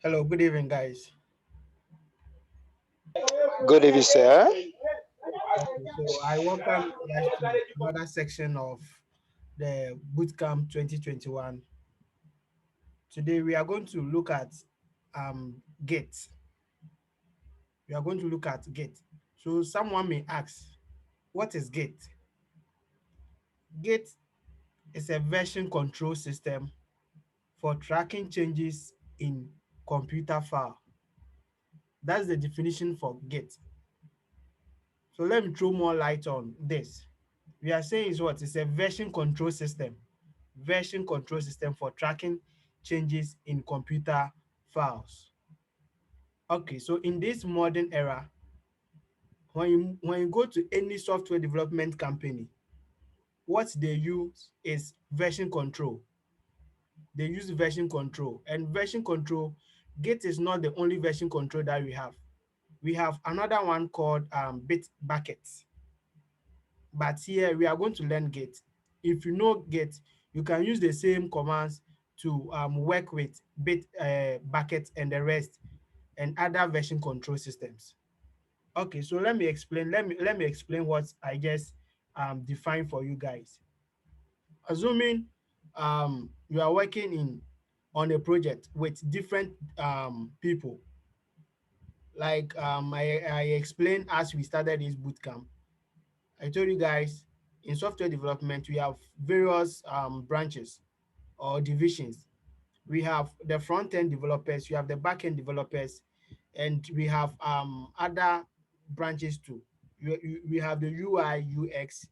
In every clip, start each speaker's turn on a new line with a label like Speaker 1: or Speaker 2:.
Speaker 1: Hello, good evening, guys.
Speaker 2: Good evening, sir.
Speaker 1: Okay, so I welcome you guys to another section of the Bootcamp 2021. Today we are going to look at Gate. We are going to look at Gate. So someone may ask, what is Gate? Gate is a version control system for tracking changes in computer file. That's the definition for Gate. So let me throw more light on this. We are saying is what? It's a version control system. Version control system for tracking changes in computer files. Okay, so in this modern era, when you go to any software development company, what they use is version control. They use version control, and version control, Git is not the only version control that we have. We have another one called Bitbucket. But here we are going to learn Git. If you know Git, you can use the same commands to work with Bitbucket and the rest and other version control systems. Okay, so let me explain. Let me explain what I just defined for you guys. Assuming you are working in on a project with different people, like I explained as we started this bootcamp. I told you guys in software development, we have various branches or divisions. We have the front end developers, we have the back end developers, and we have other branches too. We have the UI, UX,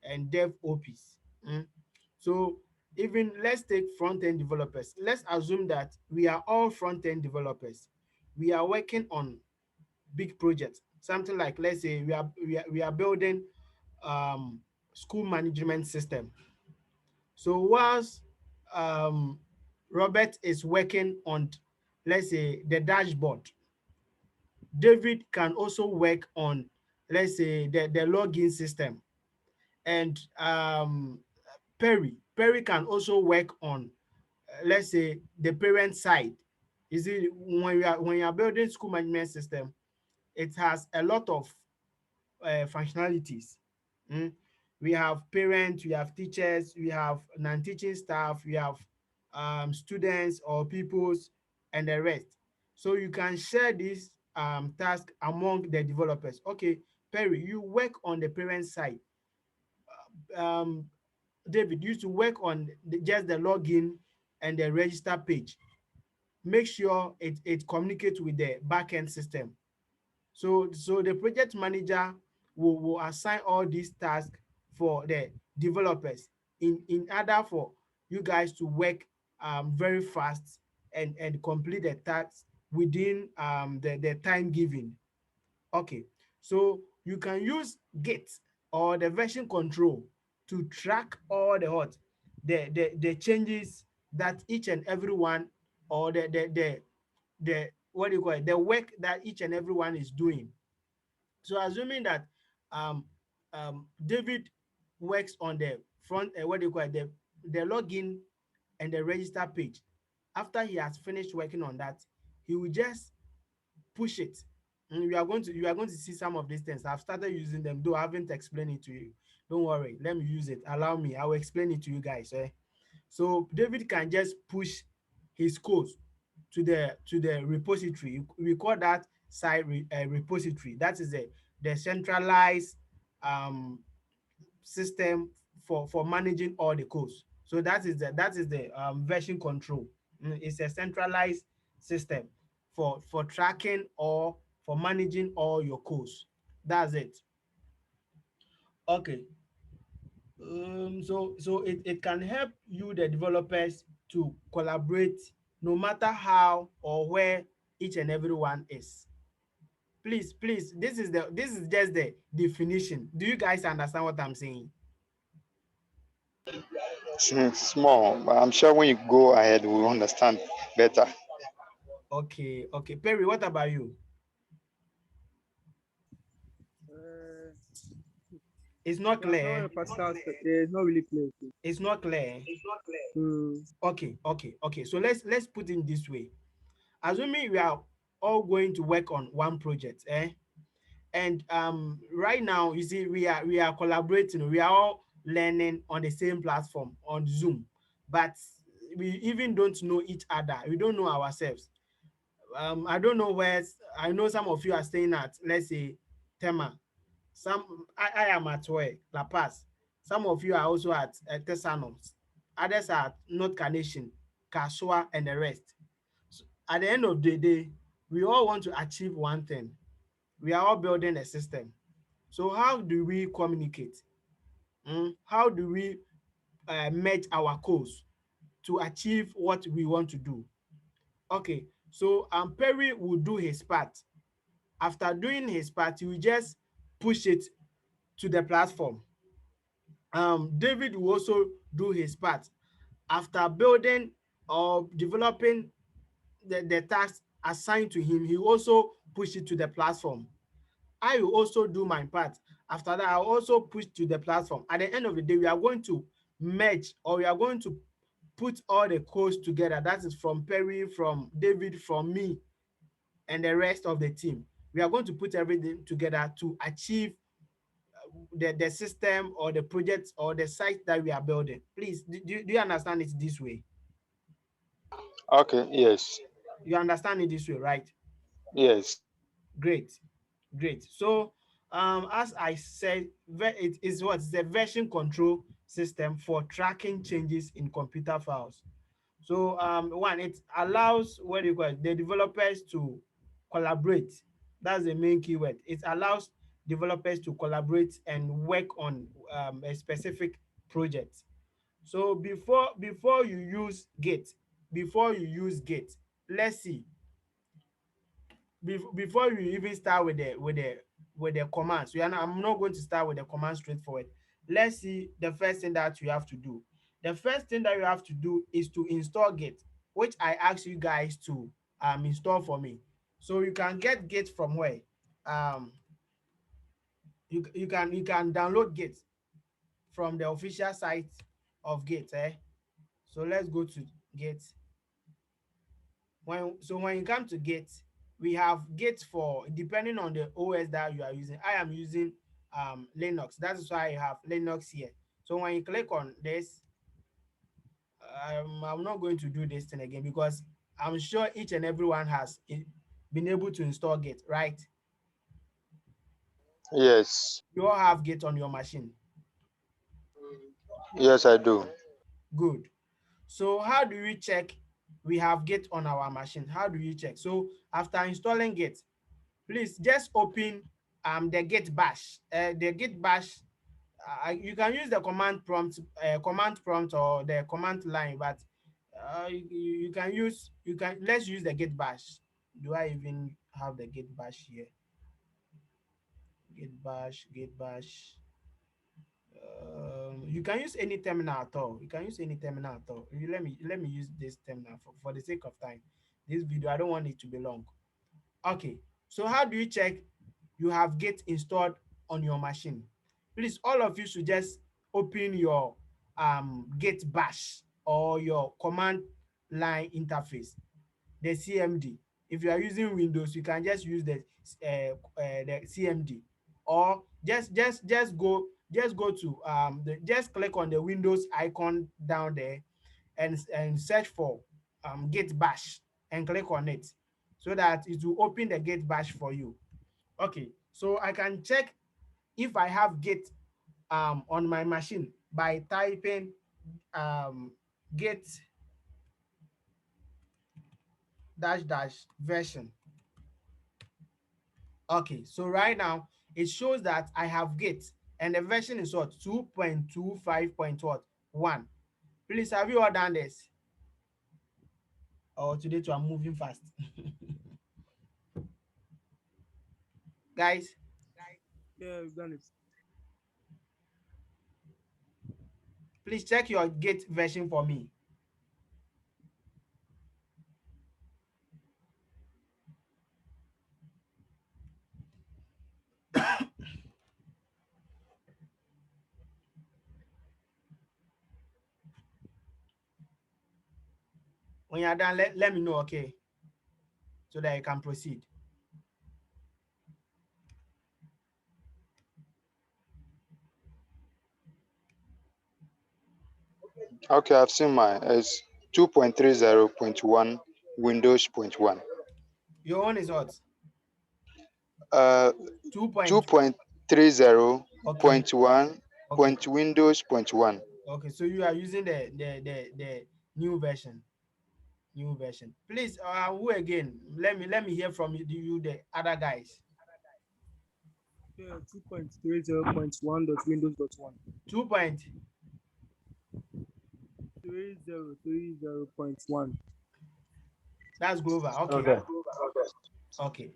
Speaker 1: and DevOps. So even let's take front end developers. Let's assume that we are all front end developers. We are working on big projects. Something like, let's say we are building um, school management system. So whilst um, Robert is working on, let's say, the dashboard, David can also work on, let's say, the login system. And Perry can also work on, let's say, the parent side. You see, when you are building school management system, it has a lot of functionalities. Mm. We have parents, we have teachers, we have non-teaching staff, we have students or pupils, and the rest. So you can share this task among the developers. Okay, Perry, you work on the parent side. Um, David used to work on just the login and the register page. Make sure it communicates with the backend system. So the project manager will assign all these tasks for the developers in order for you guys to work very fast and complete the tasks within the time given. Okay, so you can use Git or the version control to track all the changes that each and every one, or the what do you call it, the work that each and every one is doing. So assuming that um, David works on the front, what do you call it, the login and the register page. After he has finished working on that, he will just push it. And you are going to see some of these things. I've started using them, though I haven't explained it to you. Don't worry, let me use it. Allow me. I will explain it to you guys. So David can just push his code to the repository. We call that repository. That is the centralized um, system for managing all the codes. So that is the version control. It's a centralized system for tracking or for managing all your codes. That's it. Okay. So it can help you, the developers, to collaborate no matter how or where each and everyone is. Please, this is just the definition. Do you guys understand what I'm saying?
Speaker 2: Small, but I'm sure when you go ahead, we'll understand better.
Speaker 1: Okay, Perry, what about you?
Speaker 3: Uh,
Speaker 1: It's not
Speaker 3: yeah, I'm not
Speaker 1: clear.
Speaker 3: a particular. Yeah, it's not really clear.
Speaker 1: It's not clear.
Speaker 3: Hmm.
Speaker 1: Okay. So let's put in this way. Assuming we are all going to work on one project, and right now you see we are collaborating, we are all learning on the same platform on Zoom, but we even don't know each other, we don't know ourselves. I don't know where. I know some of you are staying at, let's say, Tema. I am at where La Paz. Some of you are also at Tesanos. Others are at North Carnation, Kasua, and the rest. So at the end of the day, we all want to achieve one thing. We are all building a system. So how do we communicate? How do we merge our codes to achieve what we want to do? Okay, so Perry will do his part. After doing his part, he will just push it to the platform. David will also do his part. After building or developing the task assigned to him, he will also push it to the platform. I will also do my part. After that, I'll also push to the platform. At the end of the day, we are going to merge, or we are going to put all the codes together. That is from Perry, from David, from me, and the rest of the team. We are going to put everything together to achieve the system or the project or the site that we are building. Please, do you understand it this way?
Speaker 2: Okay, yes,
Speaker 1: You understand it this way, right?
Speaker 2: yes,
Speaker 1: Great, great. So, as I said, it is what is a version control system for tracking changes in computer files. So, one, it allows what do you call it, the developers to collaborate. That's the main keyword. It allows developers to collaborate and work on a specific project. So before you use Git, let's see, before you even start with the commands, I'm not going to start with the command straightforward. Let's see the first thing that you have to do. The first thing that you have to do is to install Git, which I ask you guys to install for me. So you can get Git from where? Um, you can download Git from the official site of Git. So let's go to Git. When you come to Git, we have Git for depending on the OS that you are using. I am using Linux. That is why I have Linux here. So when you click on this, I'm not going to do this thing again because I'm sure each and everyone has been able to install Git, right?
Speaker 2: yes,
Speaker 1: You all have Git on your machine.
Speaker 2: yes, I do.
Speaker 1: Good. So how do we check we have Git on our machine? How do you check? So after installing Git, please just open the Git bash. The Git bash, you can use the command prompt or the command line, but you can let's use the Git bash. Do I even have the Git bash here? Git bash. You can use any terminal at all. You can use any terminal at all. Let me use this terminal for the sake of time. This video, I don't want it to be long. Okay, so how do you check you have Git installed on your machine? Please, all of you should just open your Git bash or your command line interface, the CMD. If you are using Windows, you can just use the CMD, or just go to just click on the Windows icon down there and search for Git bash and click on it so that it will open the Git bash for you. Okay, so I can check if I have Git on my machine by typing git dash dash version. Okay, so right now it shows that I have Git and the version is what, 2.25 point what 1. Please, have you all done this? Or today too, I'm moving fast. Guys,
Speaker 3: Yeah, we've done it.
Speaker 1: please check your Git version for me. When you're done, let me know, okay? so that you can proceed.
Speaker 2: Okay, I've seen mine. It's 2.30.1 Windows point one.
Speaker 1: Your own is what?
Speaker 2: Uh,
Speaker 1: 2 point.
Speaker 2: 2.30.1
Speaker 1: Okay. Okay.
Speaker 2: Windows point one.
Speaker 1: Okay. So you are using the new version. New version. Please, who again? Let me hear from you the other guys.
Speaker 3: Yeah, 2.30.1.windows.1.
Speaker 1: 2 point.
Speaker 3: 3030.1.
Speaker 1: That's Grover. Okay.
Speaker 4: Okay.
Speaker 1: Okay.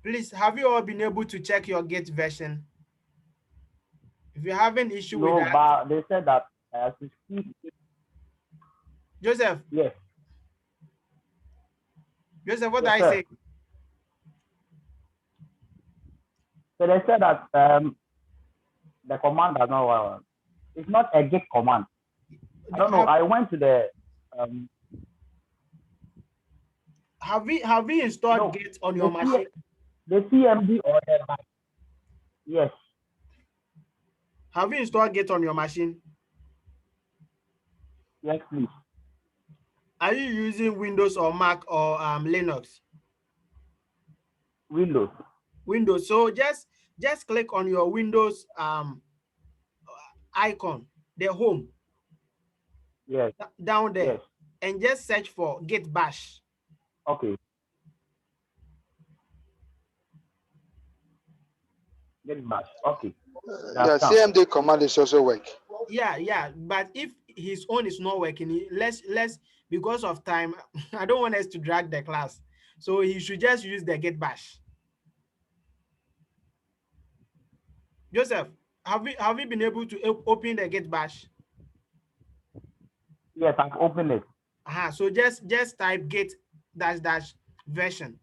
Speaker 1: Please, have you all been able to check your Git version? If you have an issue with
Speaker 4: No,
Speaker 1: that,
Speaker 4: but they said that as we speak,
Speaker 1: Joseph,
Speaker 4: yes,
Speaker 1: what
Speaker 4: yes,
Speaker 1: I
Speaker 4: sir.
Speaker 1: say?
Speaker 4: So they said that the command does not it's not a git command. I don't know.
Speaker 1: Have
Speaker 4: I went to the um
Speaker 1: have we installed
Speaker 4: no
Speaker 1: Git on your
Speaker 4: the
Speaker 1: machine?
Speaker 4: CMD or the yes,
Speaker 1: Have you installed Git on your machine?
Speaker 4: yes, please.
Speaker 1: Are you using Windows or Mac or Linux?
Speaker 4: Windows.
Speaker 1: Windows. So just click on your Windows icon, the home
Speaker 4: Yes,
Speaker 1: down there,
Speaker 4: yes.
Speaker 1: and just search for Git Bash.
Speaker 4: Okay. Get back. Okay. That's
Speaker 2: Yeah,
Speaker 4: done.
Speaker 2: CMD command is also work.
Speaker 1: Yeah. But if his own is not working, let's because of time, I don't want us to drag the class. So he should just use the Git Bash. Joseph, have you been able to open the Git Bash?
Speaker 4: Yes, I've opened it.
Speaker 1: So just type git dash dash version.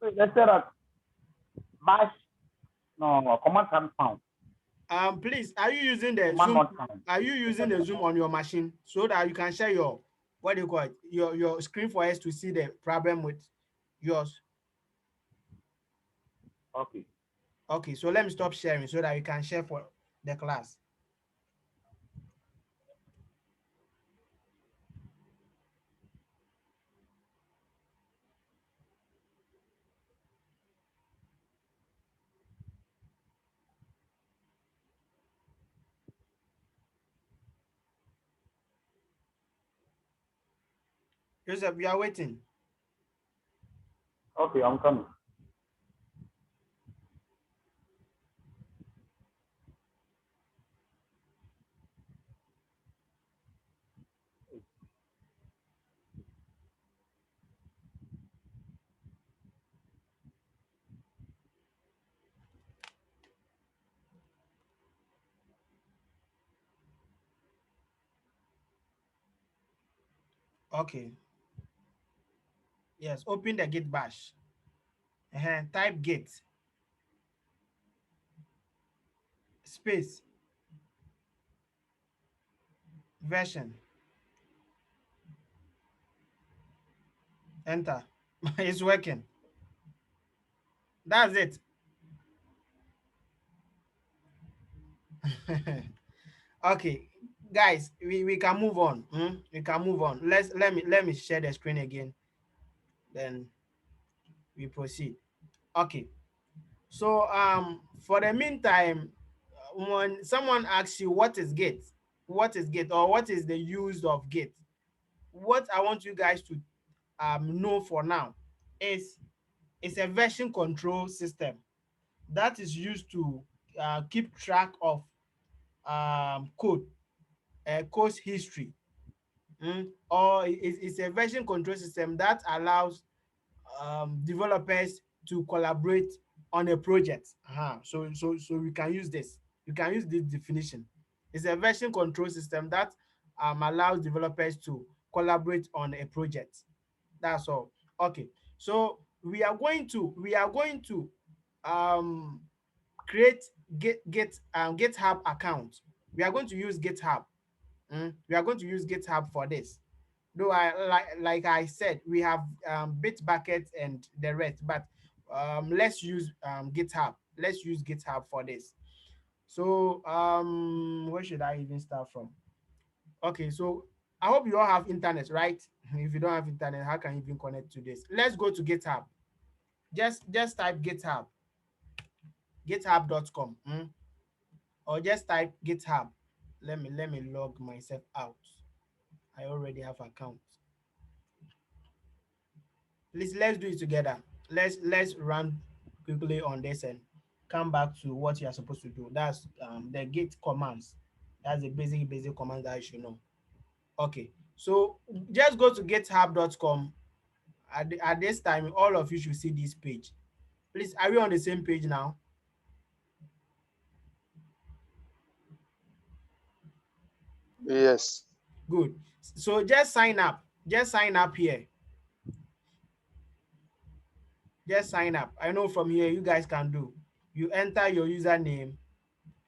Speaker 4: They said that bash no command can found.
Speaker 1: Please, are you using the
Speaker 4: Command
Speaker 1: Zoom?
Speaker 4: not found.
Speaker 1: Are you using the Zoom on your machine so that you can share your, what do you call it, your screen for us to see the problem with yours?
Speaker 4: Okay.
Speaker 1: Okay, so let me stop sharing so that you can share for the class. Joseph, we are waiting.
Speaker 4: Okay, I'm coming.
Speaker 1: Okay. Yes, open the git bash. Type git space version. Enter. It's working. That's it. Okay, guys, we can move on. We can move on. Let me share the screen again. Then we proceed. Okay. So for the meantime, when someone asks you what is Git, or what is the use of Git, what I want you guys to know for now is it's a version control system that is used to keep track of code history. Or it's a version control system that allows developers to collaborate on a project. So we can use this. You can use this definition. It's a version control system that allows developers to collaborate on a project. That's all. Okay. So we are going to um, create GitHub account. We are going to use GitHub. We are going to use GitHub for this. Though like I said, we have Bitbucket and the rest, but let's use GitHub. Let's use GitHub for this. So where should I even start from? Okay, so I hope you all have internet, right? If you don't have internet, how can you even connect to this? Let's go to GitHub. Just type GitHub, github.com, or just type GitHub. Let me log myself out. I already have account. Please, let's do it together. Let's run quickly on this and come back to what you are supposed to do. That's the git commands. That's the basic commands that you should know. Okay, so just go to github.com. At this time, all of you should see this page. Please, are we on the same page now?
Speaker 2: Yes.
Speaker 1: Good. So just sign up. Just sign up here. Just sign up. I know from here you guys can do. You enter your username,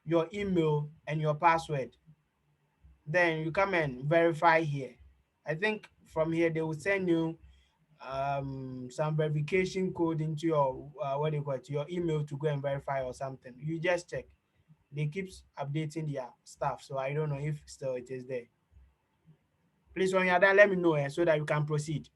Speaker 1: your email, and your password. Then you come and verify here. I think from here they will send you some verification code into your what do you call it, your email to go and verify or something. You just check. They keep updating their stuff, so I don't know if still it is there. Please, when you're done, let me know so that you can proceed.